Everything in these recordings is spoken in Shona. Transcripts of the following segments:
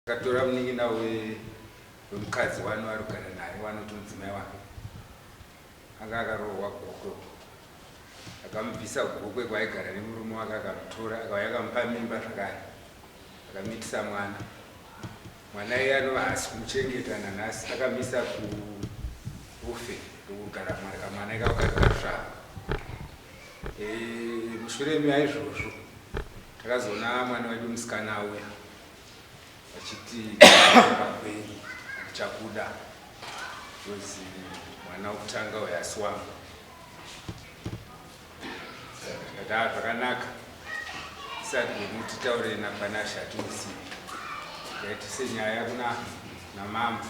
Katora mningina wemukadzi wano arugara naye wanotonzi mai wake anga akarohwa gokwe akamubvisa gokwe kwaaigara nemurume wake akamutora akauya akamupa mimba zvakare akamitisa mwana iye anova hasi kumuchengeta nanhasi akamisa kuufe kugara kamwana ikakasvava. Mushure maizvozvo takazoona mwana wedu musikana auya achiti pakweni chakuda kuzi mwana wokutanga uyasi wangu daa zvakanaka isati mutitaure napanasha tinosi yaitise nyaya kuna namama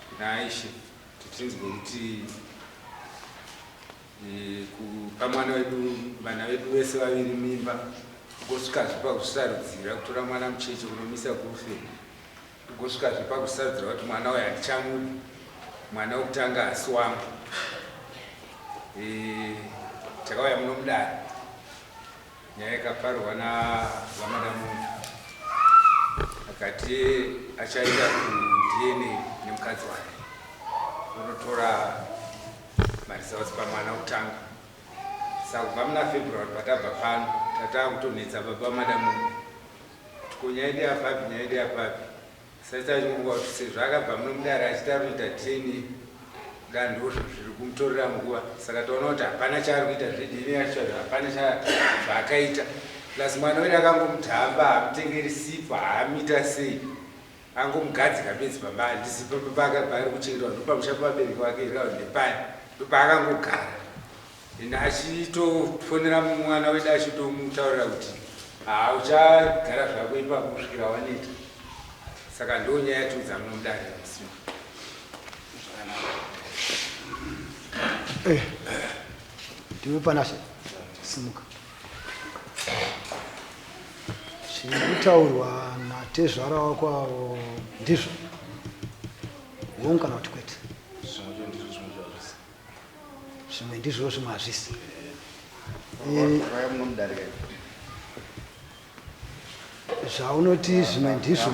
kuna Aisha titinzwe kuti kupa mwana wedu vana vedu vese vaviri mimba kugosvikazve pakuzvisarudzira kutora mwana mucheche unomisa kufe kugosvikazve pakusarudzira kuti mwana uyu handichamudi mwana wokutanga hasi wangu. Takauya muno mudare nyaya ikaparwa navamadamunhu akati achaita kuDNA nemukadzi wake unotora marizautsi pamwana wokutanga. Saka kubva muna February patabva pano tatakutonetsa baba madamunhu kuti nyaya ide apapi nyaya ide apapi. Saitachingwa kuti sezvo akabva muno mudare achiti arikuita DNA ndandozvo zviri kumutorera nguva. Saka taona kuti hapana chaari kuita zvedini yacho hapana zvaakaita plus mwana wedu akangomutamba haamutengeri sipo haamita sei angomugadzika bedzi pamba handisipo paakabva ari kuchengetwa ndopamusha pabereki wake ndepaya ndopaakangogara ende achitofonera mwana wedu achitomutaurira kuti uchagara zvako ipapo kusvikira waneta. Saka ndo nyaya yatiudza muno mudare musimu. Ndiwe panasha simuka chirikutaurwa natezvara wako avo ndizvo wongu kana kuti kwete? Zvimwe ndizvo zvimwe hazvisi. Zvaunoti zvimwe ndizvo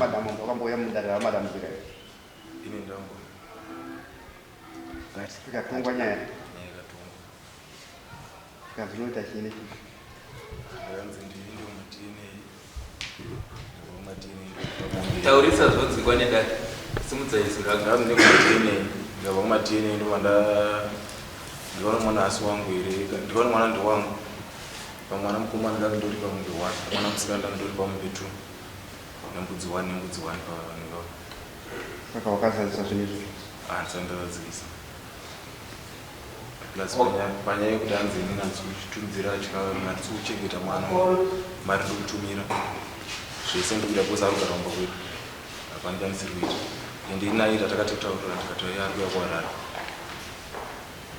taurisa zvodzikwa nedare simudzaizirangazi nematine ngava kumatine ndovanda ndiona mwana asi wangu here ndiona mwana ndo wangu pamwana mukomana ndanga ndori pamumbe 1 mwana musikana ndanga ndori pamumbe 2 nembudzi 1 nembudzi 1 pavanenge. Saka wakazadzisa zvinezvo? Handisandazadzisa plus panyaya yekuti hanzi ini natsuchitunzira natsukuchengeta mwana mari ndikutumira zvese ndikuda kusa arugara mumba kwedu hapandikwanisiri kuita ende inaita takatotaurira tikati arikuya kuharara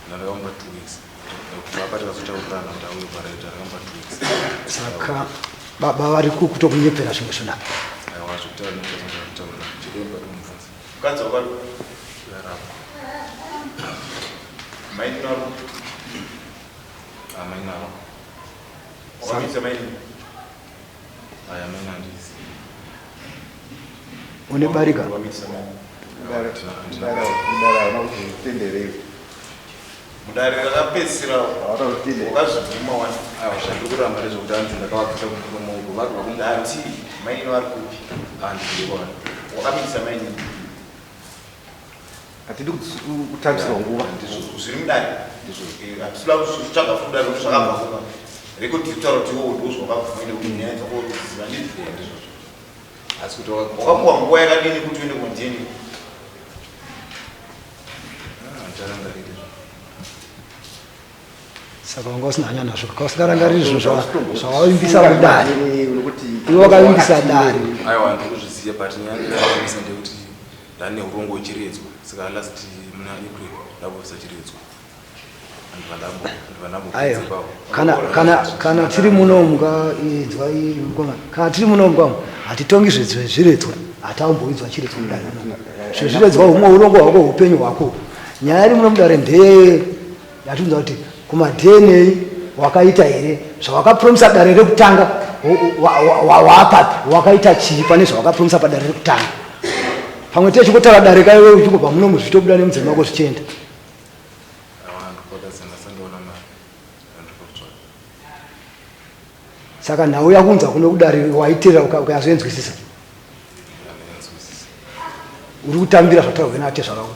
ndandakamba 2 weeks nekuti apa takazotaurirana kuti auye kuharara takamba 2 weeks. Saka baba vari kutokunyepera zvimwe zvonaka aiwa zvokutaura nekutaurira chidemba tomubvunza mukadzi wakari yarapa maini naro amainaro wakamisa maini aya maina handisi une barika wakamisa maini Mudare hauna kuti utenderei. mudare rakapedzisira Hautautende. wakazvivhima wani aiwa zvandiri kuramba ndezvokuti hanzi ndakavapisa kumukuru maoko varwa ndati maini vari kupi handizivana wakamisa maini Hatidi kutambisirwa nguva. zviri mudare hatisida kutsvaga funda kuti zvakabva kuma rekodi kutaura kuti iwo ndozvo wakabvumaine kuti nyaya dzakoziva ndizvo asi kuti wakapuwa nguva yakadini kuti uende kundini ndicharangarire saka wanga usina hanya nazvo kausingarangariri zvinhu zvawaimbisa kudare Unokuti iwe wakavimbisa dare. aiwa ndikuzviziva but nyaya ndaaisa ndekuti ndane urongo uchiredzwa saka last muna April ndakuvisa chiredzwa Aiwa kana tiri munomga idzwa ikoma kana tiri munomga hatitongi zvezviredzwa hataumboidzwa chiredzwa mudare zvezviredzwa humwe urongo hwako upenyu hwako. Nyaya iri muno mudare ndeye yatunza kuti kumadNA wakaita here zvawakapromisa dare rekutanga waapapi wakaita chii pane zvawakapurumisa padare rekutanga pamwe techikotara dare kaiwe uchingobva muno muzvitobuda nemudzimai wako zvichienda saka nhau yakunza kuno kudare waiteera ukazvenzwisisa uri kutambira zvataurwa nate zvakako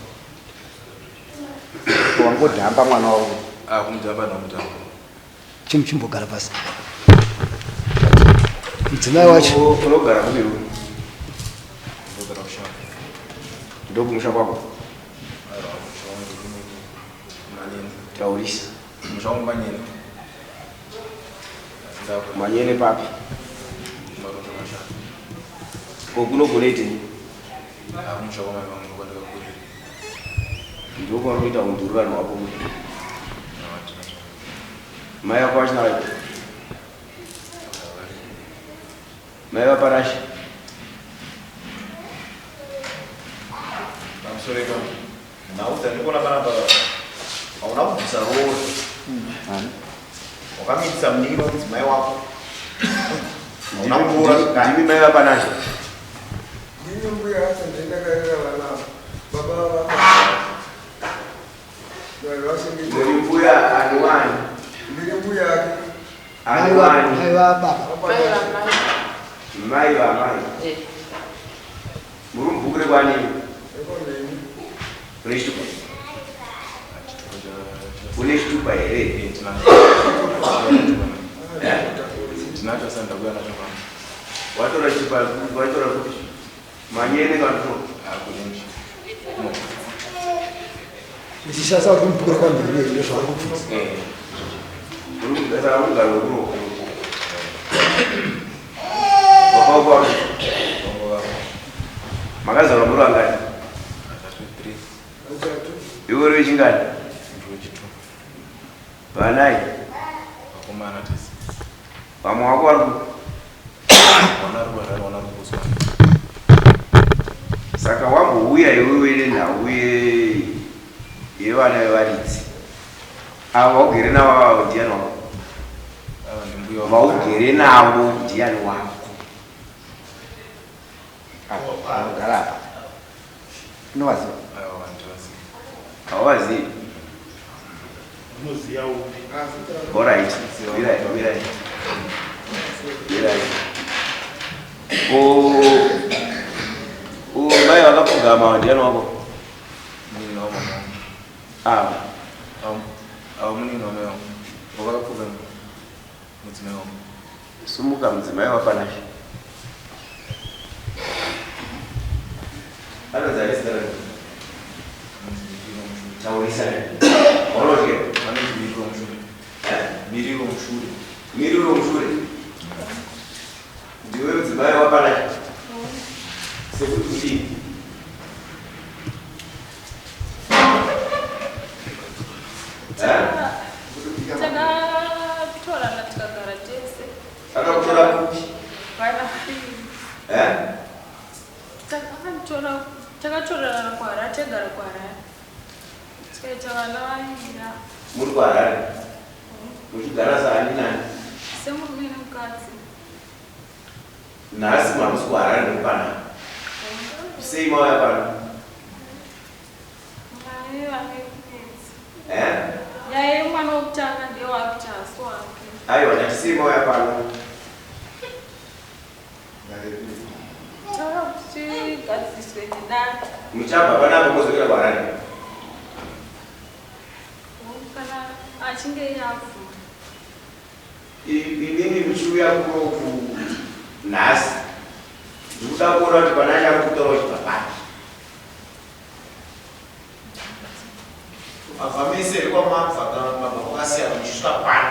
wangodhamba mwana wako kumudhamba nomudhamba chimbogara pasi mudzimai wacho unogara kunewe ndokumusha kwako taurisa musha wangu manyene manyene papi kokunogoneitei musha wamaivangokwandakakurira ndokwaanoita undururano wako mai yako vachinaiko mai vaparasha pamusoreka naudza ndikona panapa hauna kubvisa roori wakamitsisa muniro mudzimai wako hauna kutora ndimi mai vaparasha ndini mbuya ndendakaera vana baba ndiri mbuya aniwani ndiri mbuya yake aniwani mai vababa mai vamai muri mubhukire kwanini une chitupa une chitupa here tinacho sandakuya nacho pano watora chitupa watora kuti manyene kanto akuninji zvisasa kuti mupukire kwambiri ndo zvauri kupfudza uri kugara kugara wekuno wakaukwa makazarwa muri wangani iwe uri wechingani vanai vakomana tese vamwe wako vari wana ruvarari wana rukuzwa saka wambouya iwewe nenhau yevana vevaridzi ava vaugere navo vavo ndiani wako ava ndimbuya vaugere navo ndiani wako anogara apa unovaziva ava vandivaziva hauvazivi unoziya upi orit virai mai vakapfugama ndiani wako munini wamama ava ava munini wamai vangu vakapfuga mudzimai wangu sumuka mudzimai wapanasha anozarisa taurisa waunotya vanoti miriro mushure miriro mushure miriro mushure ndiwe mudzimai wapanasha sekuti kudii takatorana tikagara tese akakutora kupi takatorana kwara tegara kwara tikaita vana vaira muri kuharare muchigara saani nani semurume nemukadzi nhasi mamusi kuharare nekupana sei mauya pano mai vanekudzi yaye mwana wokutanga ndiye wakuti haso wake aiwa ndati sei mauya pano taura kuti tigadziswe nedata muchabva panapa mozokera kuharare kana achinge yavhuma inini muchiuya kunoku nhasi ndikuda kuona kuti pana chari kutaura chibva pati mabva mese ekwamabva mabva kwakasiyana muchisvika pano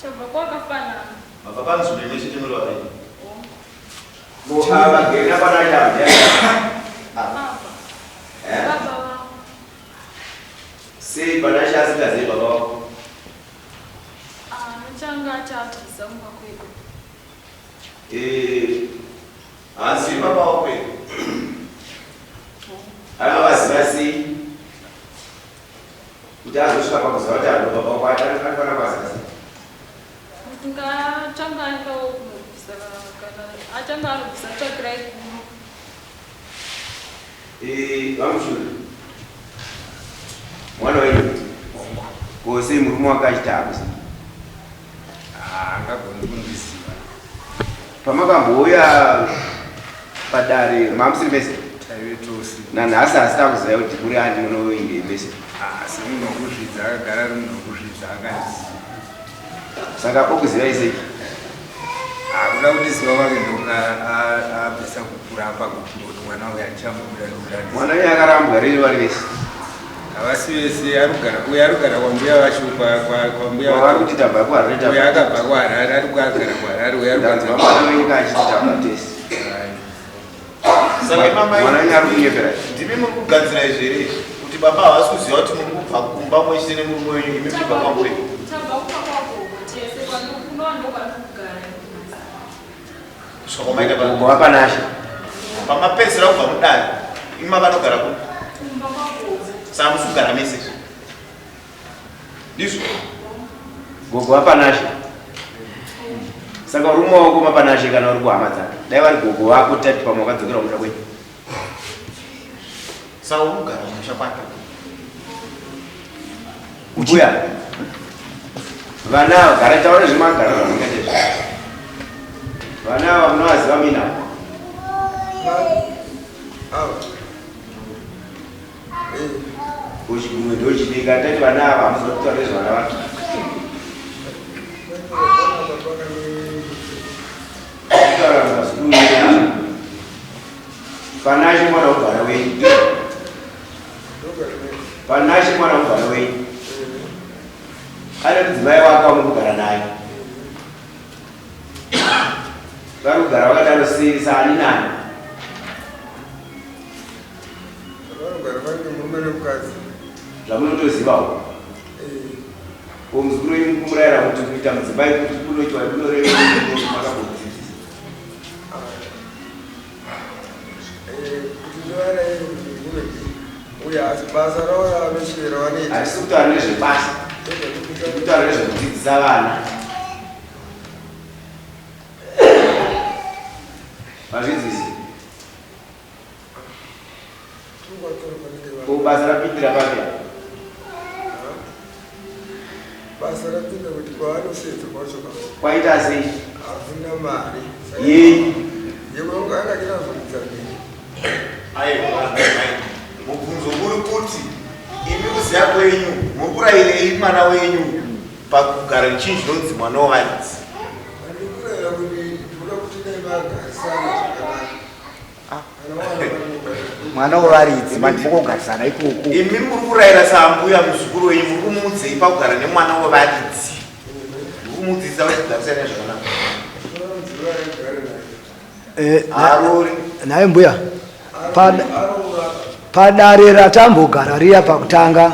chabva kwakafanana mabva panzvimbo imwe chete muri vaviri avagena pana chavo baba vangu sei pana chaasingazei baba wako anotanga achaabvisa mumba kwedu hasi baba wakwedu anovaziva sei kuti azosvika pakuziva kuti anobaba wako anofanira kwaziva sei Ngatanga ndokubvisa kana atanga arubvisa tsvakirai vamushuri mwana wenyu kose murume wakachitamba angagoni kundiziva pamakambouya padare mamusiri mese taivetosi nanhasi asita kuziva kuti muri andi munoinde mese asi munokuzvidza akagara ri munokuzvidza angaziva saka okuziva isei akuda kundiziva kwake ndonga abvisa kukurapa kuti mwana uyo achamubuda nokudani mwana wenyu akarambwa riri vari vese havasi vese arugara kwambuya vacho vari kuchita bhaku harinoita uyo akabva kuharare ari kuagara kuharare uyo ndaziva mwana wenyu kaachititamba tesi mwana wenyu ari kunyepera ndimi muri kugadzira izvere kuti baba havasi kuziva kuti muri kubva kumba mwechite nemurume wenyu imi mchibva kwambuya tabva kupa kwagogo tese kwandokundokugara zvakomaita gogo vapanashe pamapedzera kubva mudare imi makanogara ku kumba kwagogo saka musi kugara mese ndizvo gogo vapanashe saka uri mumaoko mapanashe kana uri kuhama dzake dai vari gogo vako tati pamwe wakadzokera muda kwenyu saka uri kugara musha kwake mbuya vana gara taura zvemagara zvamungatezvo vana ava munovaziva mina uchigumwe ndochibika tati vana ava hamuziva kutaura nezvevana vacho kutaura masiuia panashe mwana wogara wenyu panashe mwana wogara wenyu ane mudzimai wake wamukugara naye vari kugara vakadaro saani nani zvamunotozivawo muzukuru wenyu kumurayira kuti kuita mudzimai kuti kunoitwa kunoremakamboudzidzisa hatisi kutaura nezvebasa kutaura nezvekudzidzisa vana mazvidzisi basa rapindira papia basa rapinda kuti kwaanosedza kwacho kwaita sei hakuna mari yei yekonga akachinazokudzanei aiwa mubvunzo muri kuti imi kuziva kwenyu mukurayirei mwana wenyu pakugara nchinji nonzi mwana wovaridzi andikurayira kuti ndikuda kuti dai vagarisana zvakanaka mwana wovaridzi mandimukogarisana ikoko imi muri kurayira saambuya muzukuru wenyu muri kumuudzei pakugara nemwana wovaridzi muri kumudzidzisa kuti garisana zvakanaka arori naye mbuya padare ratambogara riya pakutanga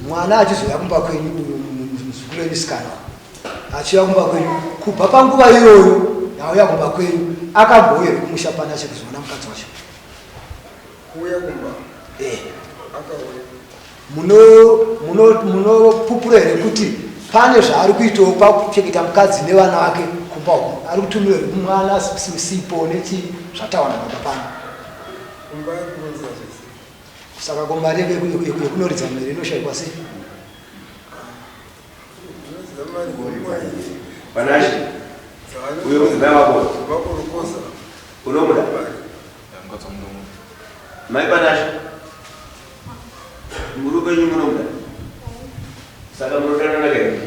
mwana achizouya kumba kwenyu muzukuru wenyu sikana achiuya kumba kwenyu kubva panguva iyoyo yauya kumba kwenyu akambouya kumusha panashe kuzoona mukadzi wacho kuuya kumba munopupura here kuti pane zvaari kuitawo pakuchengeta mukadzi nevana vake kumba uko ari kutumira mwana sipo nechi zvatawana baba pano kumba yakuronza zvese saka komari yekunoridza mhere inoshayikwa sei zvinoziva mari kumwai panashe uyo mudzimai wako vakurukoza unomuda mai panashe muri kwenyu munomuda saka munodanana kei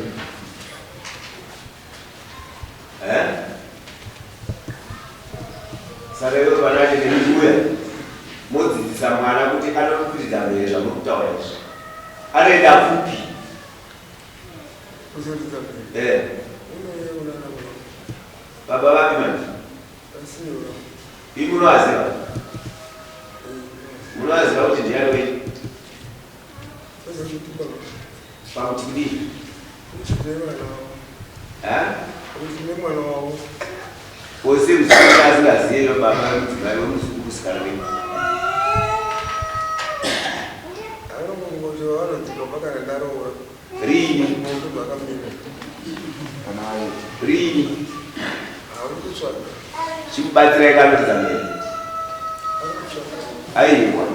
saka iwe panashe neniuya modzidzisa mwana kuti anokuridza mhere zvamuri kutaura izvi anoenda fupi kuzoridza mhere unoyeunana baba vapi manje asiora imi munovaziva munovaziva kuti ndiani wenyu azakuti baba pakuti kudii kuti nemwana wavo kuti nemwana wavo ose muzukuru asingazive baba mudzimai wemusikana wenyu anongongozva vanonzika vakarendaroora rini mundu makamira rini hauri kutsvaga chikubatsirai kanoridza mberi ari kutsvaga aiwa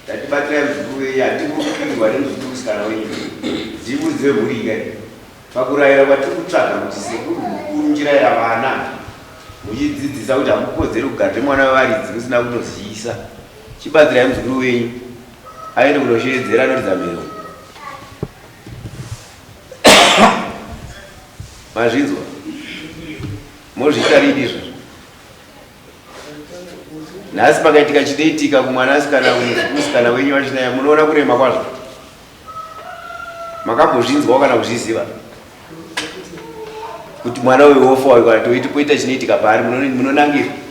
tatibatsirai muzukuru wenyu hatikupirwa nemuzukuru wenyu ndibudzi vemhurika pakurayira kwatiri kutsvaga kuti sekuru kurunjiraira vana muchidzidzisa kuti hamukodzeri kugara nemwana wevaridzi musina kunozivisa chibatsirai muzukuru wenyu aende kunoshedzera anoridza mberi mazvinzwa mozviita rini izvozvo nhasi pakaitika chinoitika kumwana asikana wenyu wachinaya munoona kurema kwazvo makambozvinzwawo kana kuzviziva kuti mwana uyu wofa kana toiti poita chinoitika paari munonangira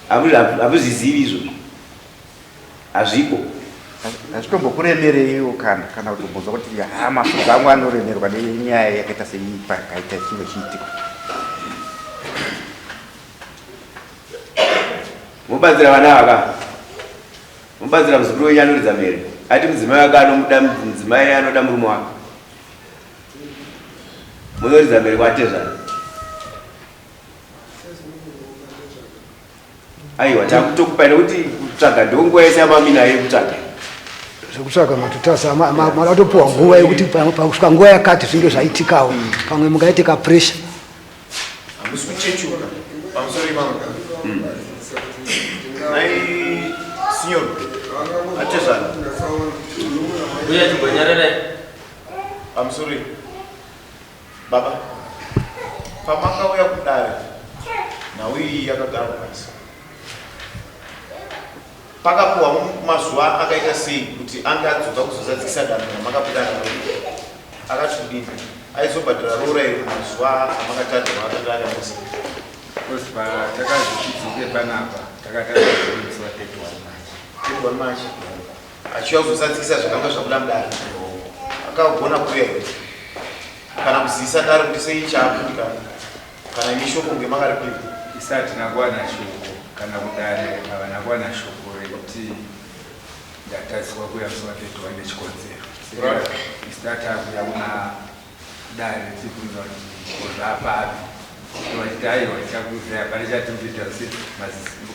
hamuzvizivi izvozvo hazviko hazvitombokuremereiwo kana kutombonzwa kuti mafudzi angu anoremerwa nenyaya yakaita sei pakaita chimwe chiitika mubatsira vana vaka mubatsira muzukuru wenyu anoridza mberi ati mudzimai wake anomuda mudzimai anoda murume wake munoridza mberi kwatezvana aiwa takutokupai nekuti kutsvaga ndonguva yese yamamina yekutsvaga zvekutsvaga matutasa mada kutopiwa nguva yekuti pakusvika nguva yakati zvinge zvaitikawo pamwe mungaitika puresha hamusi kuchechuka pamusoro imamga nai sinyoro atezvana uye timbonyarerai pamusoro baba pamakauya kudare nhau iyi yakagara pasi pakapuwa mazuva akaita sei kuti ange adzoka kuzozadzikisa danho ramakabuda naro akati kudini aizobhadhara rora iri mazuva amakatarirwa akanga ari musi kuspa takazvichidzike panapa takataamusiwa 31 machi achiva kuzozadzikisa zvakanga zvabuda mudare akagona kuuya kana kuzivisa dare kuti sei chaakundikana kana ine shoko ngemakaripiwa isati nakuwana shoko kana kudare havana kuwana shoko rekuti ndatadziswa kuya musiwa 31 nechikonzero isati akuya kuna dare tichibvunza kuti kozvapapi vachiti aiwa tichakuzaya pane chatimboita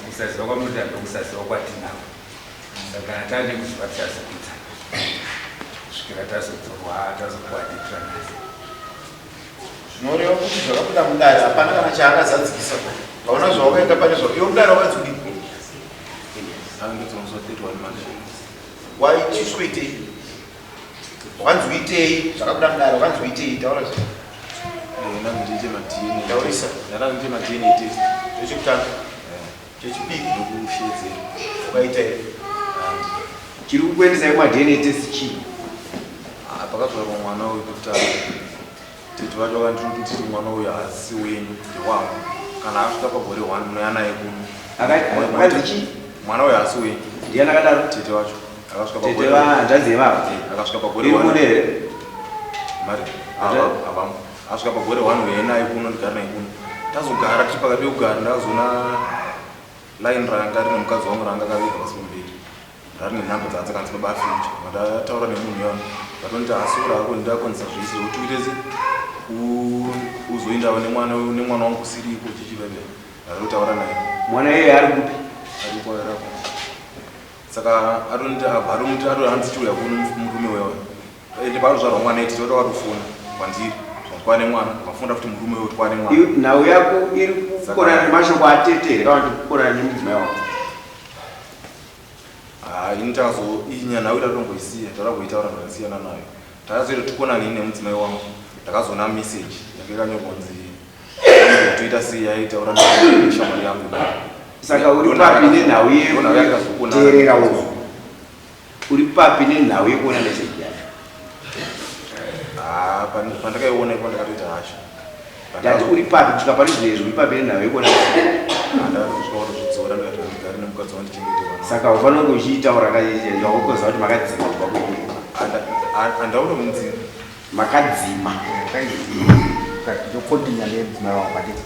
kusaziva kwamuda ndokusaziva kwatinako saka kana tane kuziva tichazokuita kusvikira tazodzorwa tazokuaditira nasi zvinoreva kuti zvakabuda mudare hapana kana chaakazadzikisa vaona zvawakaita pane zvao iwo mudare wakadzodini waichisweitei wakanzwiitei zvakabuda mudare wakanzwiitei taura taurisa chechekutanga chechipiri ukaita here chiri kukuendesai kumadhna test chii pakazvarwa mwana wekutanga titi vacho vakandiri mwana uyu haasi wenyu ndewangu kana asvika pagore 1 munoya naye kuno chii mwana uyu haasi wenyu ndiani akadaro tete vacho tete vahanzvadzi yevava akasvika pagore iri kuno here mari avamu asvika pagore 1 uye naye kuno ndigari naye kuno tazogara tiri pakati pekugara ndakazoona line ranga rine mukadzi wangu ranga akaviga pasi pemberi rari nenhamba dzaatsakandisi babafiji mandataura nemunhu yavo vatoniti asi urako ndakonisa zvese utitese uzoindawo nemwana wangu kusiriko chichiveve ari kutaura naye mwana iyeye ari kupi arikoerako saka atoniti atohanzitiuya kuno murume wewe ende paazvarwa mwana iti tota watofuna kwandiri kwane mwana wafunda kuti murume wewe kwane mwana nhau yako iri kukora nemashoko atetere kana kuti kukora nemudzimai wako initazo inya nhau tatongoisiya taura kuitaura ndakasiyana nayo takazoita tikona nini nemudzimai wangu ndakazoona meseji yakanyorwanzi toita sei yaitaura neshamwari yangu saka uri papi nenhau yekuteerera uko uri papi nenhau yekuona meseji yayo pandakaiona ipo ndakatoita hasha ndati uri papi kusvika pane zvinezvi uri papi nenhau yekuona andaakusvika kutozvidzora ndikati ndigari nemukadzi wandichengetera saka ufanira kunge uchiitaura wakukoziva kuti makadzima kubva kuii handaona munzira makadzima tokontinya nemudzimai wangu patiti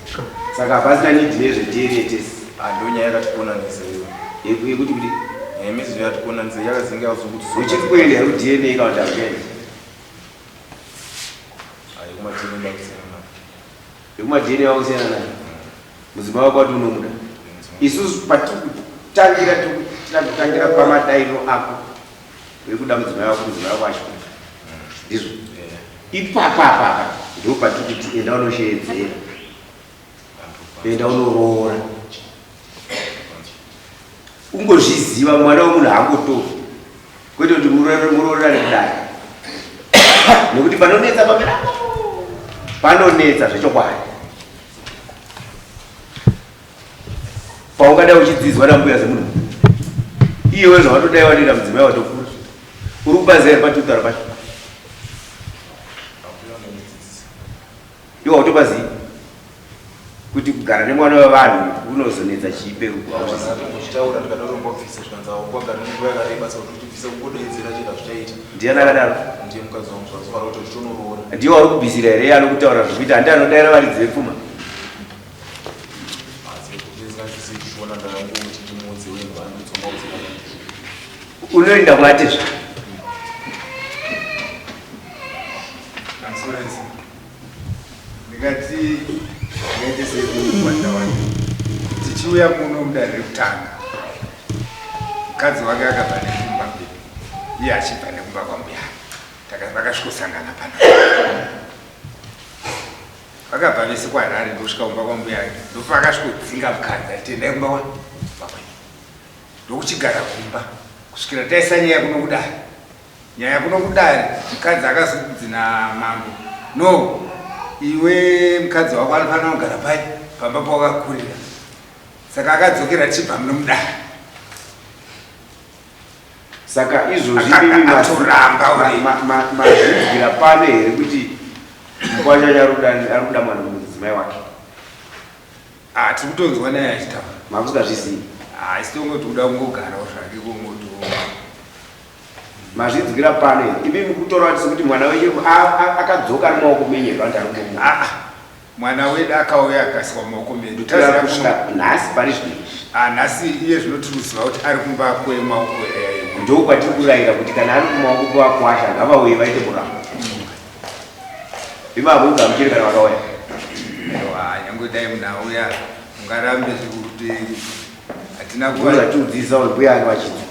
saka hapasina nidhi nezveteeretesi handonyaya yakatikonanisa iyo yekuti kuti Mezi yati kuona nze yakazinga uzukuti uchikweli ari DNA kana kuti akeni ayi kuma DNA ndakusiyana kuma DNA wakusiyana naye muzima wako wati unomuda isusu patikutangira pamadaino ako wekuda muzima wako achikua ndizvo ipapapapa ndo patikuti enda unoshedzera enda unoroora ungozviziva mwana wemunhu haangotori kwete kuti muroorane kudai nekuti panonetsa pamera panonetsa zvechokwadi paungada uchidzidzwa nambuya zemunhu iyewe zvawatodai wanoita mudzimai watokura uri kubaziva patutara pacho iwo hautobazivi kuti kugara nemwana wevanhu unozonetsa chiiperuku uchitaura ndikadorombobvisa zvikanza wagara nenguva yakareba saka utibvisa kungodoedzera cheda zvichaita ndiani akadaro ndiye mukadzi wangu zvazuva roti zvitonoroora ndiwo ari kubvisira here anokutaura zvekuita handi anodaira varidzi vepfuma kuona ndayangu kuti mudzi wenhu andidzomauzi unoenda mwatizva Ansurance. Ndingati sekwandawanda tichiuya muno mudare rekutanga mukadzi wake akabva nekumba mbiri iye achibva nekumba kwambuya vakasvikosangana pano vakabva vese kwaharare ndosvika kumba kwambuya ake ndofa vakasvikodzinga mukadzi aitendai kumba kwakwenyu ndokuchigara kumba kusvikira taisa nyaya kuno kudare nyaya kuno kudare mukadzi akazikudzina mambo no iwe mukadzi wako anofanira kugara pai pamba pawakakurira saka akadzokera chibva muno mudare saka izvozvi mazvidzira pano here kuti mukwachacha ari kuda mwana mudzimai wake tiri kutonzwa naye achitaura mamusingazvisiyi isitongoti kuda kungogarawo zvake kungoto mazvidzikira pano here ivi mukutora vatisi kuti mwana wenyu akadzoka nemaoko menyerwa ndi ari mwana wedu akauya akaiswa mumaoko medu nhasi pari zvinezvi nhasi iye zvinotiruziva kuti ari kumba kwemaoko ndo kwatiri kurayira kuti kana ari kumaoko kwakwasha ngavauye vaite muramo ivavo ungamuchiri kana vakauya nyange dai munhu auya ungarambe zvekuti hatina kuzatiudzisa kuti mbuya ake vachinzwa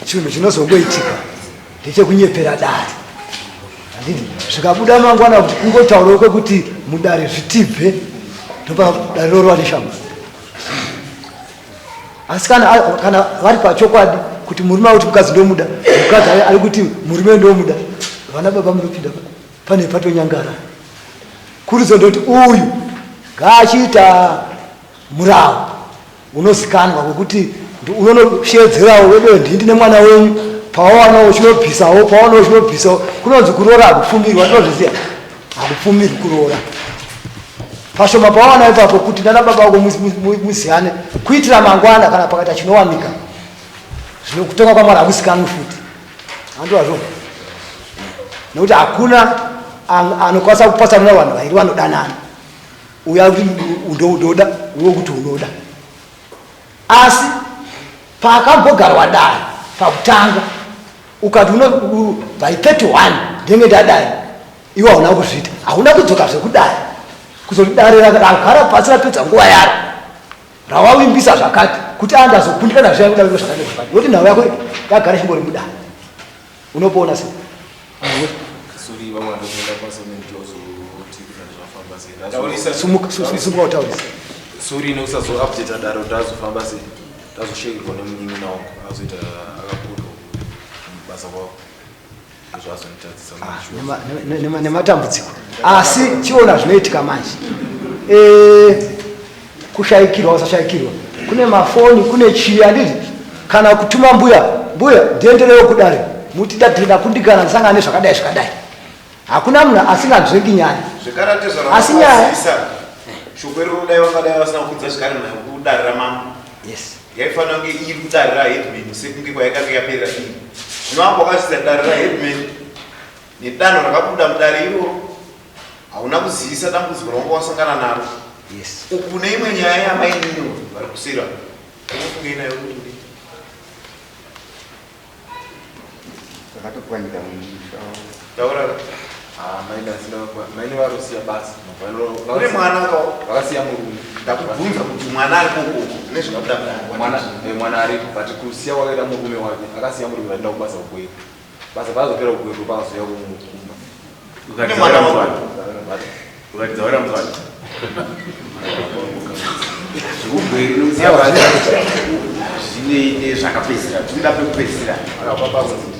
chinhu chinozongoitika ndechekunyepera dare handiti zvikabuda mangwana kuti kungotaurawo kwekuti mudare zvitibve ndopa dare rorova neshambo asi kana vari pachokwadi kuti murume akuti mukadzi ndomuda mukadzi ari kuti murume ndomuda vana baba munopinda pane patonyangara kuridzo ndoti uyu ngaachiita muravo unozikanwa kwekuti unonoshedzerawo wedo ndindi nemwana wenyu pawawana uchinobvisawo pawawana uchinobvisawo kunonzi kuroora hakupfumirwa ndinozviziva hakupfumirwi kuroora pashoma pawawana ipapo kuti ndana baba wako muziyane kuitira mangwana kana pakaita chinowanika zvinokutonga kwamwari hakusikanwi futi handovazvo nekuti hakuna anokwanisa kupatsanura vanhu vairi vanodanana uya kuti ndoda uwe kuti unoda asi pakambogarwa dare pakutanga ukati by 31 ndenge ndadai iwe hauna kuzviita hauna kudzoka zvekudai kuzoti dare rakagara pasi rapedza nguva yaro rawavimbisa zvakati kuti andazokundikana zvaikuda zvakati nokuti nhau yako yagara chimbori mudare unopona sei sumuka utaurisa suri nekusazoupdata dare kuti azofamba sei tazoshekerwa nemunyimi nawo azoita akakura basa kwavo zvazonitadzisa nematambudziko asi chiona zvinoitika manje kushayikirwa usashayikirwa kune mafoni kune chii handiti kana kutuma mbuya ndienderewo kudare muti tatenda kundikana ndisangana nezvakadai zvakadai hakuna munhu asinganzvengi nyaya asi nyaya shoko rinodai vangadai vasina kudza zvigare nayo kudare ramambo yes yaifanira kunge iri kudare rahedman sekunge kwayakanga yaperera ii zvino ambo akazvisa dare rahedman nedanho rakabuda mudare iroro hauna kuzivisa dambudziko rawanga wasangana naro yes uku neimwe nyaya yamainino vari kusira unofunge nayo kuti Takatokuwanika mumusha. taura maine varosiya basi une mwana vakasiya murume. ndakubvunza kuti mwana ari kokoko nezvakabuda mwana aripo but kusiya wakaita murume wake akasiya murume vaenda kubasa kugweru basa pazopera kugweru pakazoya kumukuma ukadzawira mutwani zvekugweri zvine zvakapedzisira tinoda pekupedzisira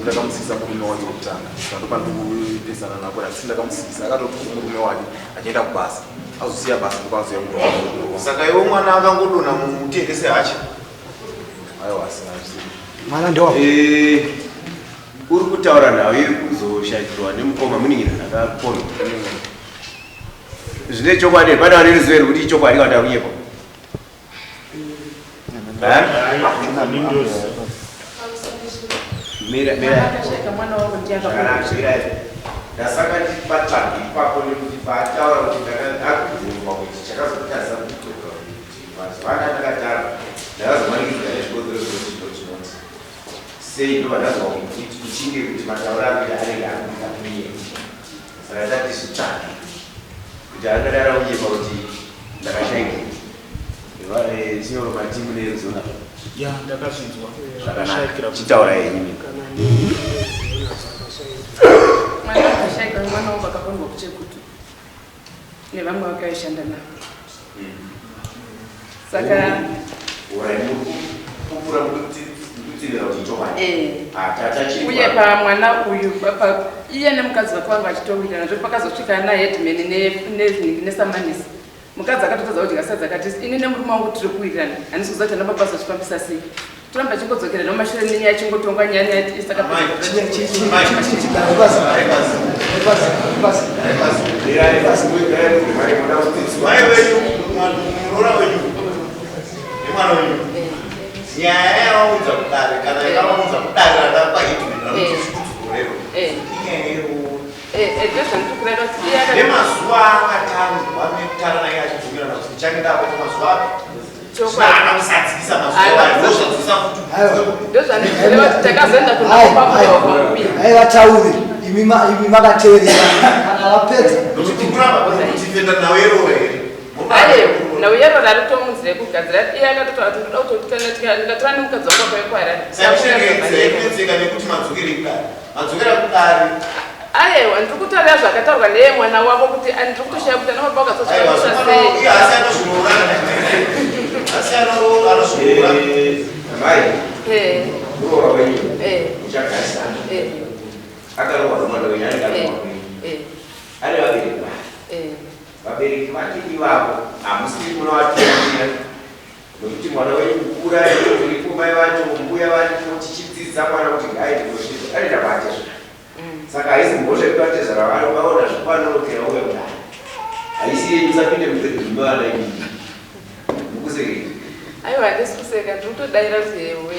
ndakamusisa murume wake wekutanga ndopandikupesana nako asi ndakamusisa akatoti murume wake achienda kubasa azosiya basa ndopakazoya murume. saka iwo mwana akangodonha mutende sehacha aiwa asina mwana ndewa uri kutaura nawe kuzoshandiswa nemukoma muningirana akakono zvine chokwadi pane vane ruzivo rwekuti chokwadi kwanda kunyepa ndasaka ndipatsvanga ipapo nekuti pataura kuti ndakakubvumba kuti chakazotasa kutoka kuti mazuva ana ndakatara ndakazomanikidzwa nezvikodzero zvotinoti sei ndobva ndazwa ichinge kuti mataura akuti anenge akuita kunyepa saka tati zvitsvake kuti angadara kunyepa kuti ndakashaikira sinyoro matimu neruziona ya ndakazvinzwa zvakanaka chitaura yenyu mwana akashaika mwana wavo akapanwa kuchekutu nevamwe vakaishanda navo saka uye pamwana uyu iye nemukadzi vakavanga vachitowirana zvo pakazosvika nahedman nesamanisi mukadzi akatotadza kuti gasadzi akati ini nemurume wangu tiri kuwirirana handisi kuzati ana baba azozvifambisa sei toramba chingodzokera nomashure nenyaya chingotongwa nyaya nyaya yavaudza kudare kana yakavaudza kudare radapaitnemazuva akatanzwa nekutara naye achibvumirana kuti changenda kuti mazuva akamusadzisa mazuvaaivaataure imi makateerera kana vapedza kutienda naweroro here nauyero raritomuzire kugadzira iye akatotaura kuti ndoda kutondikatora nemukadzi wangu kwaekwaraaeka nekuti madzokere kudare madzokera kudare aiwa ndiri kutaura zvakataurwa neye mwana wavo kuti ndiri kutoshaya kuti ana baba vakazosvaaasei vabereki vake ivavo hamusiri munovateerera nokuti mwana wenyu kukura uripo mai vacho mbuya vacho tichidzidzisa mwana kuti ngaaiosvii anoita kuatezva saka haisi mbozvekuatezva ravanovaona zvikwanorokera uye kudai haisi yenyu sapinde mudzimba ii mukuseke aiwa handisi kuseka ndiri kutodaira zewe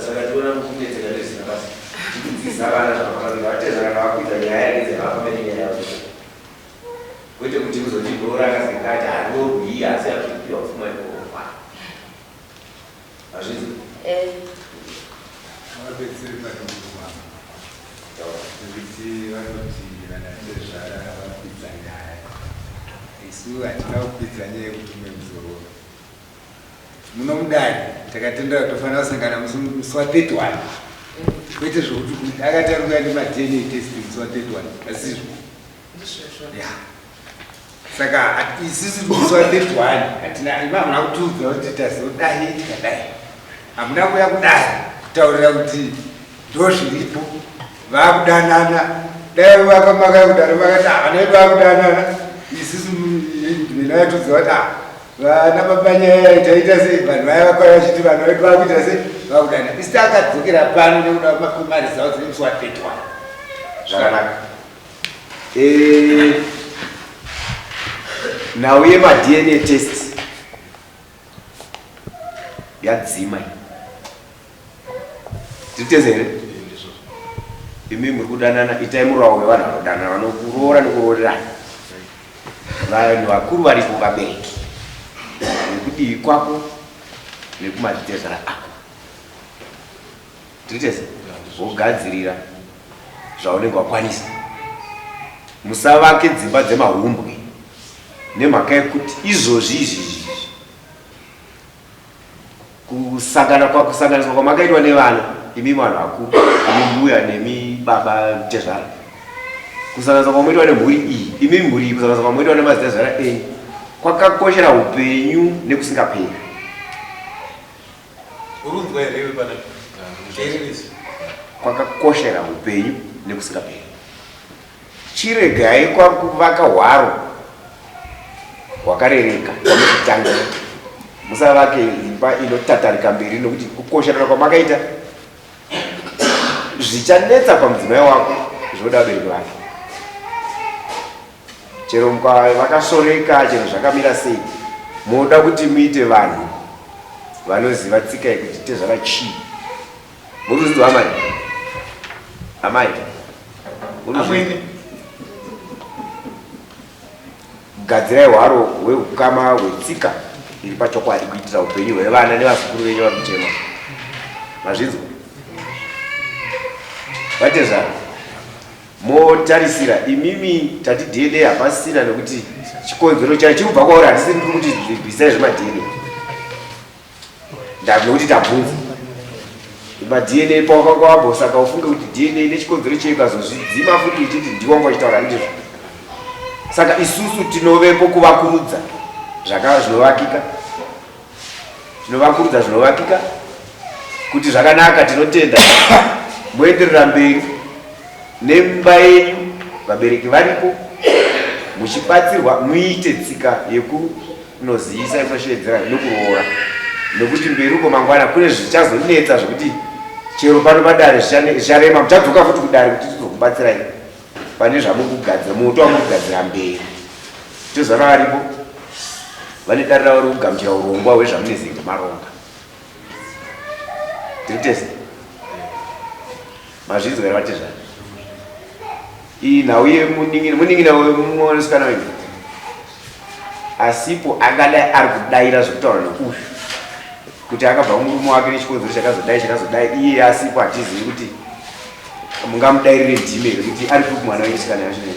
saka tiona mukunetseka nezina basi tichidzidzisa vana zvavafanira vatezva kana vakuita nyaya yake dzevafamene nyaya yavo kwete kuti uzochigora akazengati hanorwii asi akuipiwa pfuma ikoa hazvizi avabetseri madomuma nekuti vanoti vanatezvara vakwidza nyaya isu hatina kukwidza nyaya yekuti umwe muzororo muno mudare takatendera tofanira kusangana musi wa31 kwete zvokuti akataruka nemadna test musi wa31 asizvo saka isusu musi wa31 hamuna kutiudza kuti tazodai tikadai hamuna kuya kudai kutaurira kuti ndo zviripo vakudanana dai vakamaka kudaro vakati havana vedu vakudanana isusu mina yatoziva kuti vana babanyaya taita sei vanhu vaya vakwara vachiti vanhu vedu vakuita sei vakudana isi takadzokera pano nekuda mari zavo dzine musi wa31 zvakanaka nhau yemadna test yadzima tiritezo here imi muri kudanana itai murawo wevanhu vanodanana vanokuroora nekuroorerana vanhu vakuru varipo vabereki iyi kwako nekumazitezera ako tiritese wogadzirira zvaunenge wakwanisa. Musavake dzimba dzemahumbwe nemhaka yekuti izvozvi kusanganiswa kwamakaitwa nevana imi vanhu vakuru, imi mbuya nemi baba tezvara, kusanganiswa kwamoitwa nemhuri iyi imi mhuri iyi, kusanganiswa kwamoitwa nemazitezvara enyu kwakakoshera upenyu nekusingaperi. Kwakakoshera upenyu nekusingaperi. Chiregai kwakuvaka hwaro hwakarereka kwamekutangira. Musavake imba inotatarika mberi nokuti kukosherana kwamakaita zvichanetsa pamudzimai wako zvinoda vabereki vake. Chero vakashoreka, chero zvakamira sei, munoda kuti muite vanhu vanoziva tsika yekuti tezvara chii. Muruzidzwa amai amai gadzirai hwaro hweukama hwetsika iri pachokwadi kuitira upenyu hwevana nevazukuru venyu vari kuchema. Mazvinzwa vatezvara motarisira imimi tati DNA hapasina nekuti chikonzero chayo chiri kubva kwauri. Handisi ndiri kuti bvisai zvemadna nekuti tabvunza madna pawakakawabva saka ufunge kuti DNA nechikonzero cheyo ikazozvidzima futi uchiti ndiwangu achitaura ndizvo. Saka isusu tinovepo kuvakurudza zvinovakika, tinovakurudza zvinovakika kuti zvakanaka, tinotenda moenderera mberi nemba yenyu, vabereki varipo, muchibatsirwa muite tsika yekunozivisa inoshedzera nekuroora, nekuti mberi uko mangwana kune zvichazonetsa zvokuti chero pano padare zvicharema, muchadzoka futi kudare kuti tizokubatsirai pane zvamukugadzira moto wamukugadzira mberi. Tozvana varipo vane darira vari kugamuchira urongwa hwezvamunezinga maronga. Tiritese mazvinzwa here vatezvana. Iyi nhau yemuning'ina wemusikana wenyu asipo angadai ari kudaira zvokutaura nekuyu kuti akabva murume wake nechikonzero chakazodai iye asipo hatizivi kuti mungamudairire ndime rekuti ari kupi mwana wechisikana yacho nei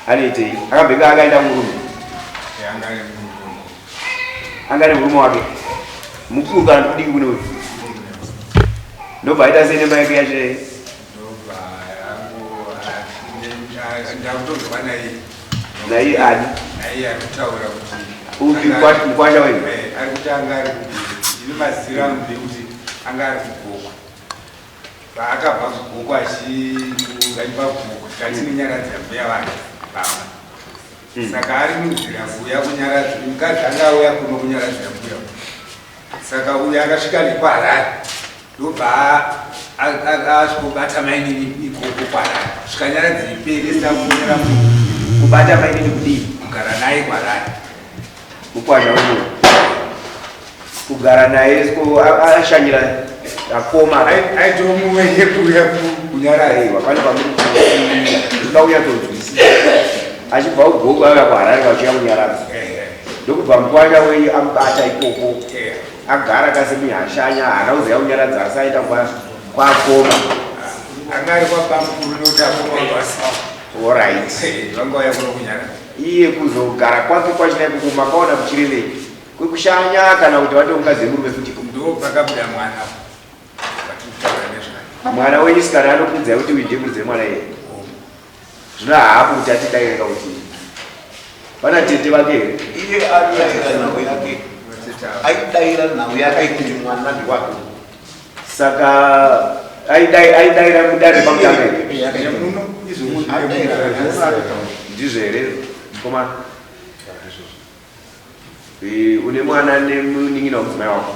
anoitei. Akabveka akaenda murume anga nemurume wake mukuru kana kudiki kune uyu ndobva aita sei nemba yake yacho naiye ani upi mukwasha wenyu arikutanga ari kuti ine maziro angu ndekuti anga ari kugokwa paakabva kugokwa achiunganywa kugokwa katine nyaradzira mbuya vake baba. Saka ari munzira kuuya kunyaradza mukadzi anga auya kuno kunyaradzira mbuya, saka uyu akasvika nekwaharare ndobva asvikobata mainini ikoko kwaharare zvikanyaradzira iperi sina kunyara kubata mainini kudii kugara naye kwaharare mukwasha wenyu kugara naye ashanyira akoma aitomumwenye kuuya kunyaradzirwa pane pamunda unyatozwisisa achibva kugoko auya kwaharare vachiya kunyaradza ndokubva mukwasha wenyu amubata ikoko agara kasemuhashanya haana kuziva kunyaradza asi aita kwakoma anga ari kwabamukuru nekuti akomabasa orit vanga uya kuno kunyaradza iye kuzogara kwake kwachina ikoko makaona kuchirevei kwekushanya kana kuti vatomukadzi wemurume futi ndopakabuda mwana mwana wenyu sikana anokudzai kuti uinde kudze mwana iye zvino haapo kuti atidaireka kuti pana tete vake here iye aidaira nhau yake aidaira nhau yake kuti mwana ndiwake saka aidaira mudare pamutanga ndizvo here mukomana une mwana nemuning'ina womudzimai wako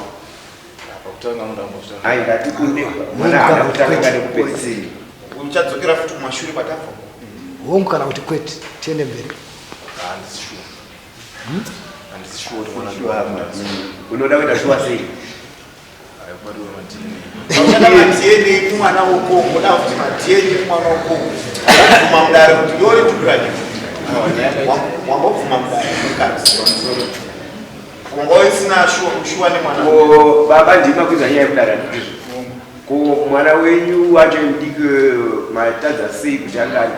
aingatikundi mwana haana kutanga nekupedzisiri uchadzokera futi kumashure patafa hongu kana kuti kwete tiende mberi. Unoda kuita shuwa sei matieni mwana woko muda kuti matieni mwana woko kuma mudare kuti yori tukuraje wambobvuma mudare unga isina shuwa nemwana ko baba ndima kuza nyaya kudara ndizvo ko mwana wenyu wacho mudiki matadza sei kuti angani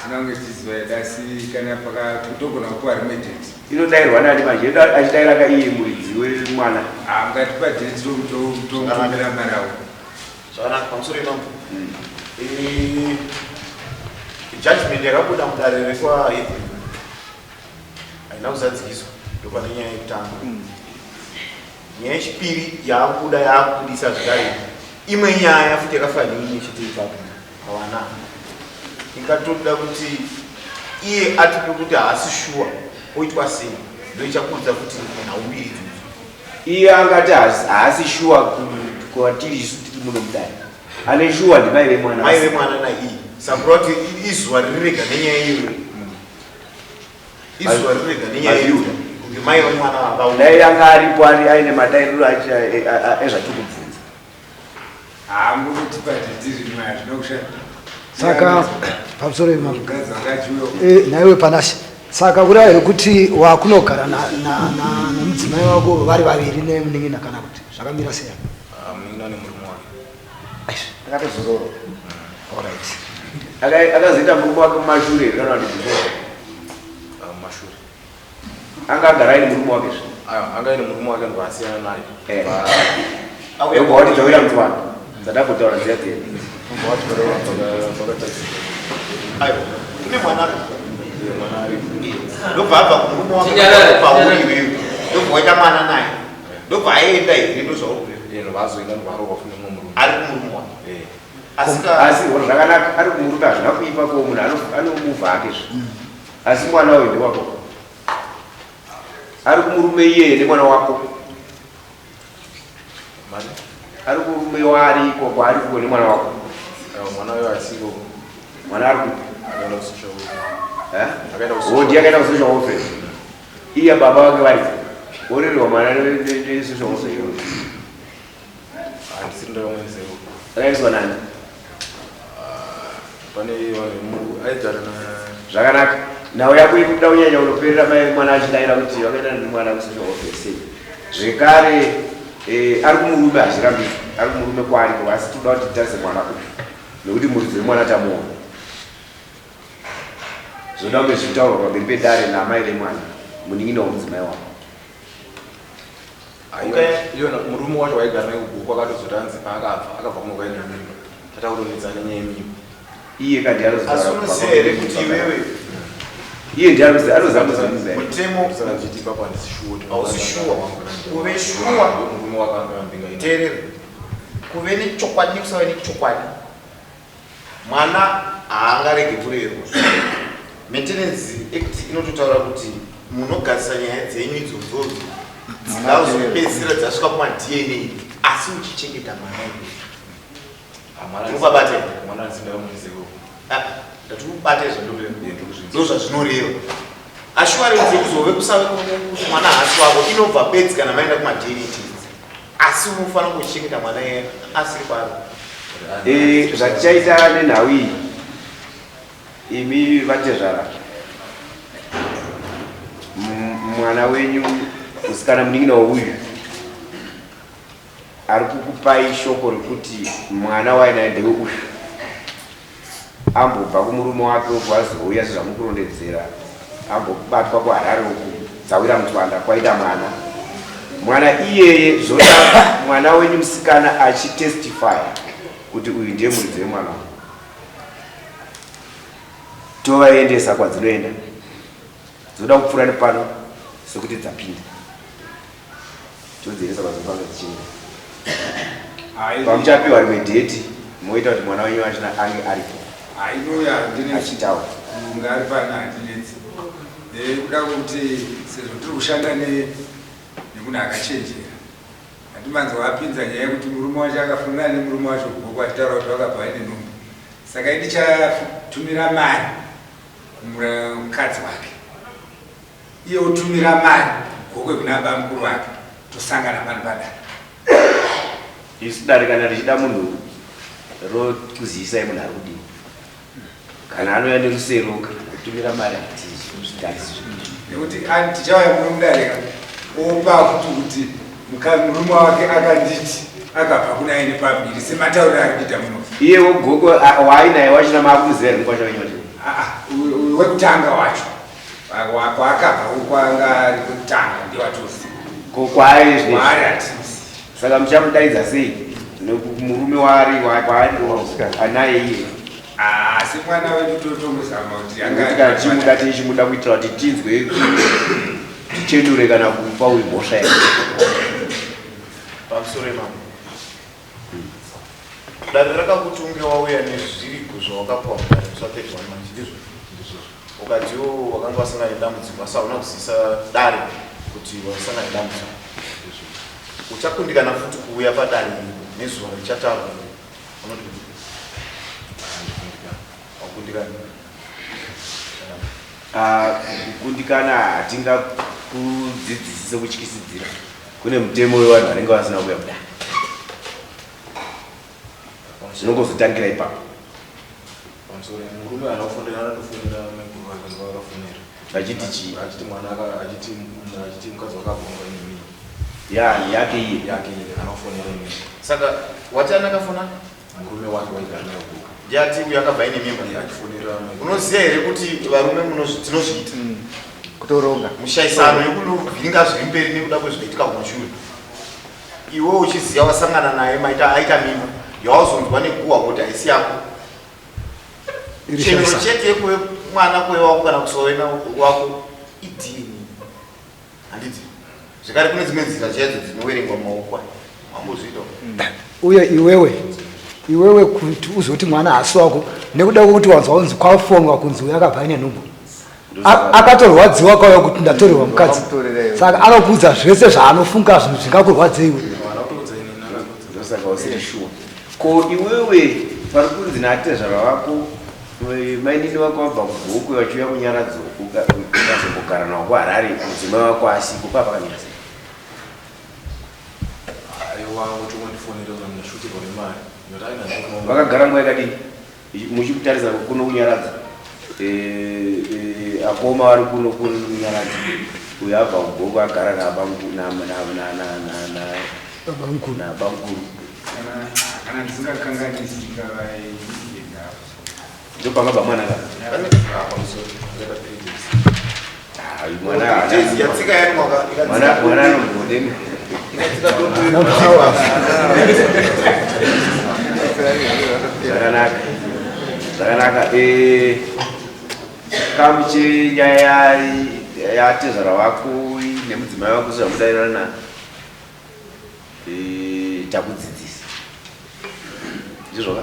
tinange tiziva dasi kana pakatogona kupiwa rimwe dheti inodayirwa nani manje achidayira ka iye muridzi wemwana mungatipa dheti tomutomera marawo zvakanaka pamusoro imambo judgment yakabuda mudare rekwa haina kuzadzikiswa ndopane nyaya yekutanga nyaya yechipiri yaakubuda yaakubudisa zvakare imwe nyaya futi yakafanira nechete ipapo pawana ingatoda kuti iye atipe kuti haasi shuwa oitwa sei ndoichakudza kuti haubiri iye angati haasi shuwa kwatiri isu tiri muno mudare ane shuwa ndimai vemwana naiyi sakura kuti izuva rirega nenyaya iyo izuva rirega nenyaya iyo kuti mai vemwana dai anga aripo aine matairiro ezvatikubvunza hamungotipa dheti rimwe hazvinokushanda saka pamusoro naiwe panasi saka kureva yekuti wakunogara nemudzimai wako vari vaviri nemunin'ina kana kuti zvakamira sei munin'ina nemurume wake akatozorora alright akazoita murume wake mumashure kana kuti mumashure anga agara aine murume wake anga aine murume wake ndwasiyana naye yobva wati dzawira mutwana dzadakotaura ziya dzene kune mwana ndobva abva kumurume wake pauri iwewe ndobva waita mwana naye ndobva aenda here ndozvauri ari kumurume wake asi zvakanaka ari kumurume hazvina kuipa ko munhu anomuvha ake asi mwana wayo ndewako ari kumurume iye nemwana wako ari kurume wariko kwaari kuko nemwana wako mwana wayo asiko mwana ari akaenda kusocial odi akaenda kusocial welfare iye baba wake vari orerwa mwana nesocial welfare handisiri ndakamweniseo akaendeswa nani pane aigara zvakanaka nhau yako ikuda kunyanya unoperera mai mwana achidayira kuti wakaenda nemwana kusocial welfare sei zvekare ari kumurume hazvirambiri ari kumurume kwaariko asi toda kuti tarise mwana uyu nekuti muridzi wemwana tamuona zvoda kunge zvitaurwa pamberi pedare namai vemwana munin'ina womudzimai wako iyona murume wacho waigara nekubhuku akatozotanzi paakabva kunokaine mimba tatakutonetsana nyaya yemimba iye kandi asunusere kuti iwewe iye ndi anozamuzamuzai mutemo sanachitipapo handisishuwa hausishuwa kuve shuwa murume wakangambinga teerere kuve nechokwadi nekusava nechokwadi mwana haangarege kurerwa maintenance act inototaura kuti munogadzisa nyaya dzenyu idzodzo dzingazopedzisira dzasvika kumadna asi uchichengeta mwana unobabata mwana asindamuiseo ndatikubata izvo ndo zvazvinoreva ashuwarenze kuzove kusave kuti mwana haasi wako inobva bedzi kana maenda kumadnts asi unofanira kuchengeta mwana iye asiri paro zvatichaita nenhau iyi imi vatezvara mwana wenyu musikana munin'ina wouyu ari kukupai shoko rekuti mwana wainaye ndewe uyu ambobva kumurume wake wazouya sezvamukurondedzera ambobatwa kuharare uku dzawira mutwanda kwaita mwana iyeye zvoda mwana wenyu musikana achitestifya kuti uyu ndiye muridzi wemwana tovaendesa kwadzinoenda dzoda kupfuura nepano sekuti dzapinda todziendesa kwadzinofanira dzichienda pamuchapiwa rimwe dheti moita kuti mwana wenyu achina ange aripo achitaura munhu ari pana handinetsi kuda kuti sezvo tiri kushanda nemunhu akachenjera handimanzi wapinza nyaya yekuti murume wacho akafunana nemurume wacho kubhuku achitaura kuti wakabva aine nhumbu saka ndichatumira mari kumukadzi wake iye otumira mari gokwe kuna baba mukuru wake tosangana pano padare isu dare kana richida munhu rokuzivisa munhu ari kudini kana anouya nerusero kana kutumira mari hatizvidarisi nekuti tichauya muno mudarika opa kuti murume wake akanditi akabva kuna ine pambiri sematauriro ari kuita muno. Iyewo gogo wainaye wachina makuziva here nguva chavainoti wekutanga wacho kwaakabva kwanga ari kwekutanga ndewatozi kwaari hatizi. Saka muchamudaidza sei murume waari anaye iye? Asi mwana wedu totongozama kuti chimuda tichimuda kuitira kuti tinzwe tichendure kana kupa uyu mhosva yake pamusoro imamo. Dare rakakutunge wauya nezviripo zvawakapuwa mudare musapedzwa manje ndizvo ukatiwo wakanga wasangana nedambudziko asi hauna kuzivisa dare kuti wasangana nedambudziko. Uchakundikana futi kuuya padare nezuva richataurwa unoti kukundikana hatingakudzidzisise kutyisidzira. Kune mutemo wevanhu vanenge vasina kuuya kudai zvinongozotangira ipapo. Murume anofundira anofunira mekuru wake zvavakafunira achiti chii? achiti mwana achiti mukadzi wakabvunga nemi yake iye anofonera imi. Saka wati anakafona murume wake waigara naye kuka ndiati uyu akabva ine mimba. achifonera Unoziva here kuti varume tinozviita kutoronga mishaisano yekunovhiringa zviri mberi nekuda kwezvinoitika kumashure. Iwe uchiziva wasangana naye aita mimba yawazonzwa nekuwa kuti haisi yako. Chenero chete yekuve mwana kwewako kana kusovena wako idini handiti zvekare kune dzimwe nzira chadzo dzinoverengwa mumaoko mambozviita uye iwewe kuti uzoti mwana hasi wako nekuda kwekuti wanzwa kunzi kwafonwa kunzi uyu akabva ine nhumbu akatorwadziwa kauya kuti ndatorerwa mukadzi saka anokudza zvese zvaanofunga zvinhu zvingakurwadzeiwe. Saka usiri shuwa ko iwewe pari kunzi natezvara vako mainini vako vabva kugoku vachiuya kunyaradzo ukazogara nawo kuharare mudzimai wako asiko papakanyasa vakagara nguva yakadini muchikutarisa kuno kunyaradza akoma vari kuno kunyaradza uyo abva kugoku agara nabamkuru kana ndisingakanganisika ndopangabva mwana mwana anombodeni zvakanaka chikamu chenyaya yatezvara vako nemudzimai wako zvamudairana takudzidzisa ndizvoka.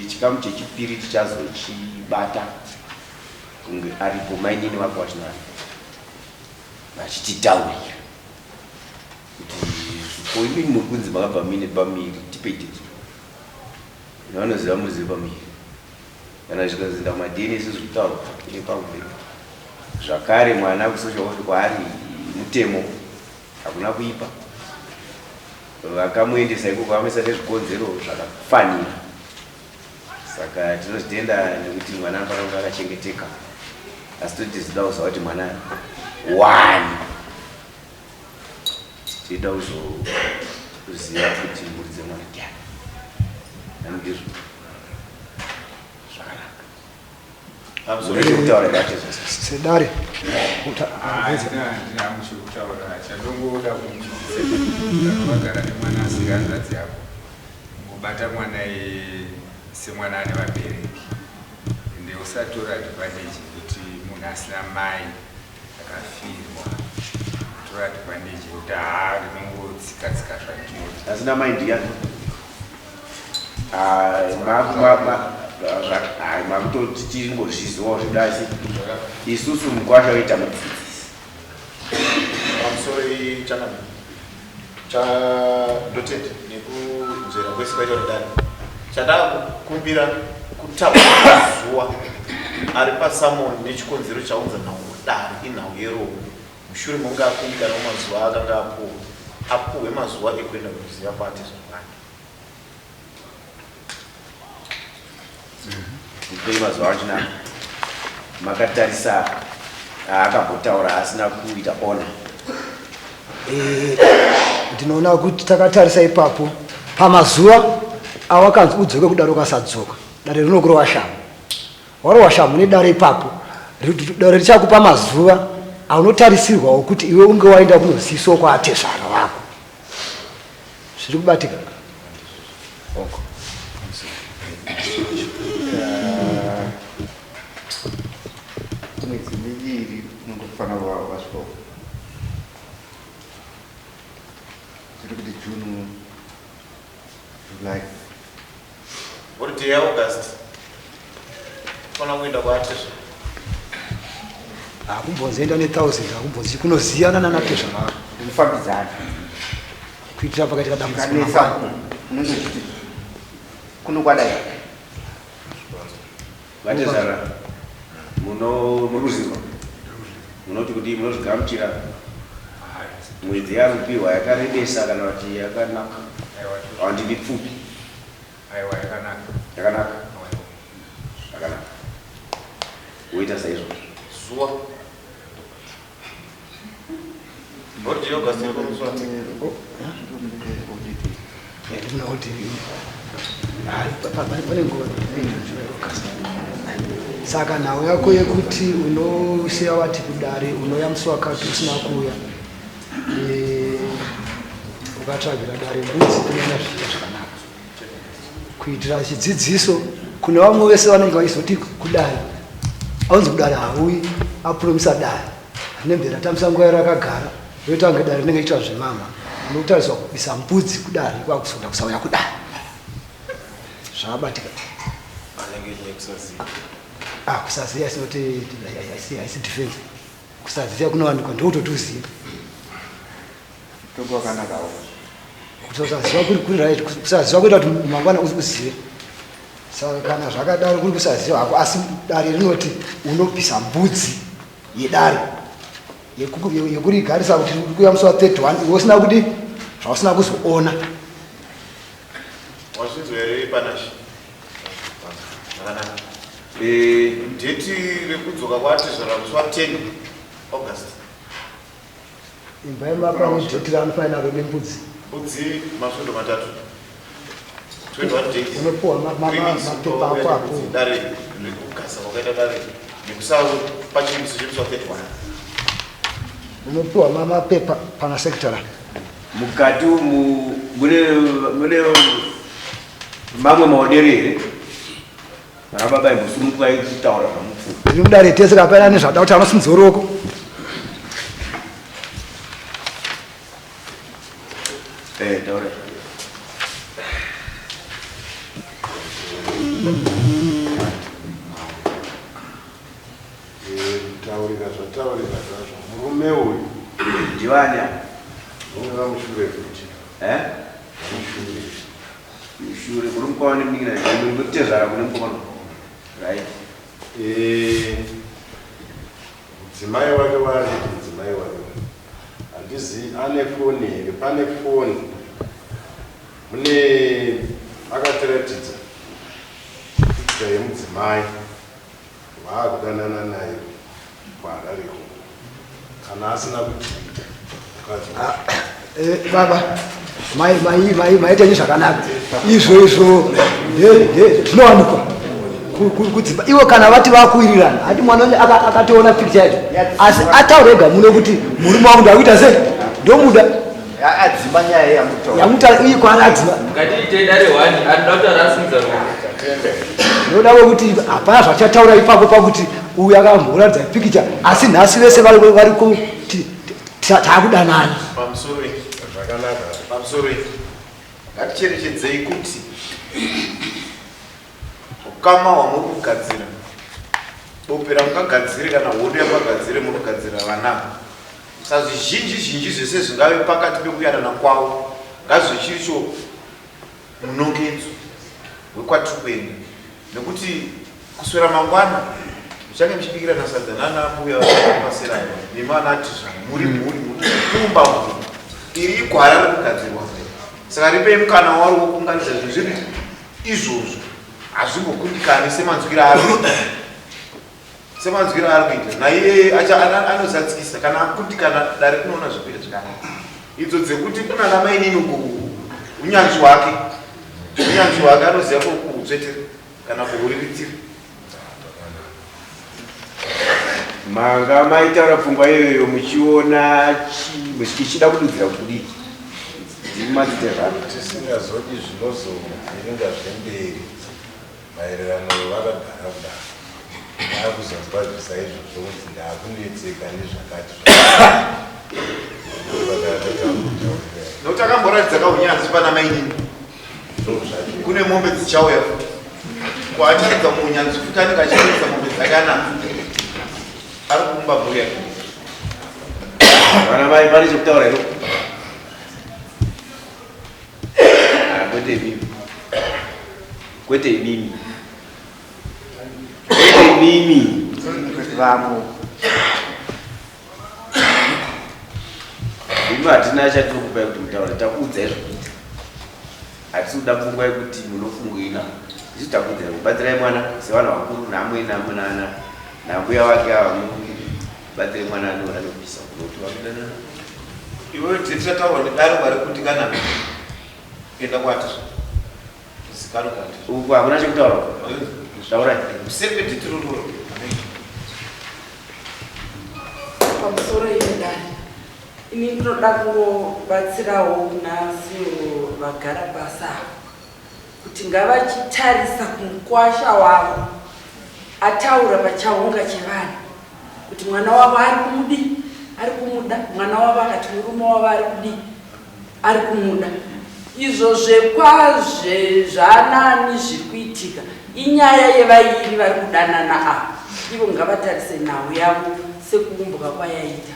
Chikamu chechipiri tichazochibata kunge aripo mainini wako wachinaa vachititaurira kuti zvipoimi mukunzi makabva mine pamiri tipeitidzo nevanoziva muzive pamiri kana zvikazinda kumadini isi zvitaurwa ine pamuviri zvakare mwana kusochaoti kwaari mutemo hakuna kuipa vakamuendesa ikoko vamisa nezvikonzero zvakafanira. Saka tinozvitenda nekuti mwana anofana kunge akachengeteka asi toti tizoda kuziva kuti mwana wani tichida kuzoziva kuti mburi dzemwana ndiani namudizvo zvakanaka kutaura sedare ndinamuchekutaura chandongoda kumuchivagara nemwana asikanzadzi yako ngobata mwana semwana ane vabereki ende usatora advantage kuti munhu asina mai akafirwa tora advantage kuti rinongotsika-tsika zvatinoti asina mai ndiani makutoti tingozvizivawo zvidasi isusu mukwasha oita mudzidzisi pamusoro ndotende nekunzvera kwese kwaita kudani chada kukumbira kutaura zuva ari pasamoni nechikonzero chaunza nhau dare inhau yeromo mushure monge akumbikana mazuva akanga apuhwe mazuva ekuenda kuziva pati zvakani kupei mazuva achina makatarisa Akabotaura asina kuita ona. Ndinoona kuti takatarisa ipapo pamazuva awakanzi udzoke kudare ukasadzoka dare rinokuro washama wari washama nedare ipapo dare richakupa mazuva aunotarisirwawo kuti iwe unge waenda kunoziso kwaatezvara wako zviri kubatika mwedzi miviri unongofana wasvika zviri kuti June, July. What day August? Fana kuenda kwaatezva. Akumbonzienda ne1000 akumbonzi kunoziyana nanatezvara wako Ndinofambidzana. kuitira pakati kadambudziko Kanesa unozviti kunokwadai. Vatezara munoruziva munoti kuti munozvigamuchira mwedzi yarupiwa yakarebesa kana kuti yakanaka handidi pfupi yakanaka woita saizvozvo zuva what day August pane nguva saka nhau yako yekuti unosiya wati kudare unoya musi wakati usina kuuya ukatsvagira dare mbudzi kunoona zviita zvakanaka kuitira chidzidziso kune vamwe vese vanenge vaizoti kudare aunzi kudare hauyi apuromisa dare nembera tamisa nguva yarakagara yoita kunge dare rinenge ichita zvemama unotariswa kubisa mbudzi kudare kwakusonda kusauya kudare zvakabatika kusaziya sinoti haisi defense kusaziya kunowanikwa ndoutotuziya Toko wakanakawo. kusaziya kuri right kusaziya kuita kuti mangwana uzive saka kana zvakadaro kuri kusaziya hako asi dare rinoti unobvisa mbudzi yedare yekurigarisa kuti uri kuya musi wa31 iwe usina kuti zvausina kuzoona wazvinzwa here panashi zvakanaka dheti rekudzoka kwaatezvara musi wa10 August imba yemapa nedheti raanofanira rode mbudzi masvondo 3 21 days unopiwa mapepa ako apo dare rekugasa kwakaita dare nekusapa chimiso chemusi wa31 unopiwa mapepa pana sekitara mukati mune mamwe maoderere vana baba imbosunungukai kutaura pamupfu iri mudare tese kapaina nezvada kuti anosimudza ruoko taura taurika zvataurika zvazvo murume uyu ndivani unova mushure kuti mushure muri mukwani mningira muri kutezvara kune mukomano right mudzimai wake waanditi mudzimai wake handizivi ane foni here pane foni mune akatiratidza pikicha yemudzimai waakudanana naye kwaarariko kana asina kuti baba maitenyi zvakanaka izvo zvinowanikwa kudzimba iwo kana vati vakuwirirana hati mwana akatoona pikicha yacho asi ataura ega muno kuti murume wangu ndakuita sei ndomuda adzima nyaya yamuta iye kwaana adzima ngatiite dare 1 anoda kuti arasimudza ruoko nodavo kuti hapana zvachataura ipapo pakuti uyu akamboratidza pikicha asi nhasi vese variko taakudanana pamusoro ngaticherechedzei kuti ukama hwamuri kugadzira bope ramukagadzire kana hondo yamukagadzire muri kugadzira vana saka zvizhinji zvese zvingave pakati pekuyanana kwavo ngazvichiricho munongedzo wekwatiri kuenda nekuti kuswera mangwana muchange muchibikira nasadza nanamuya vamasera nemanatizva muri kumba mhuri iri igwara rekugadzirwa saka ripei mukana wari wokunganidza zvinhu zviri izvozvo hazvimbokundikani semanzwira ari semanzwiro ari kuita naiye anozadzikisa kana kuti kana dare kunoona zvipiri zvakanaka idzo dzekuti kuna namainini unyanzvi hwake anoziva kuutsvetera kana kuhuriritsira. Manga maitaura pfungwa iyoyo muchiona muchichida kududzira kudii tisingazodi zvinozoviringa zvemberi maererano nevakagara kudaro akuzonzwadzisa izvozvo kuti ndakunetseka nezvakati nokuti akamboratidza kaunyanzvi pana mainini kune mombe dzichauya kwaataridza muunyanzvi kuti anenge achiratidza mombe dzakanaka ari kumba bhuya vana mai pane chekutaura iro kwete mimi vamo imi hatina chatiri kupai kuti mutaura takuudzai zvokuita hatisi kuda pfungwa yekuti munofungwina isu takuudzai kubatsirai mwana sevana vakuru nambuya wake avamubatsirai mwana anopisa kunoti vakudanana iweyo tichataurwa nedaro vari kuti kana enda kwati zikanokati uku hakuna chekutaura taurai sepetetirororo pamusoro yendani ini ndinoda kungobatsirawo nasiwo vagara basa kuti ngavachitarisa kumukwasha wavo ataura pachahunga chevanhu kuti mwana wavo ari kumuda mwana wavo akati murume wavo ari kumuda izvo zvekwazve zvanani zviri kuitika inyaya yevairi vari kudanana ava ivo ngavatarise nhau yavo sekuumbwa kwayaita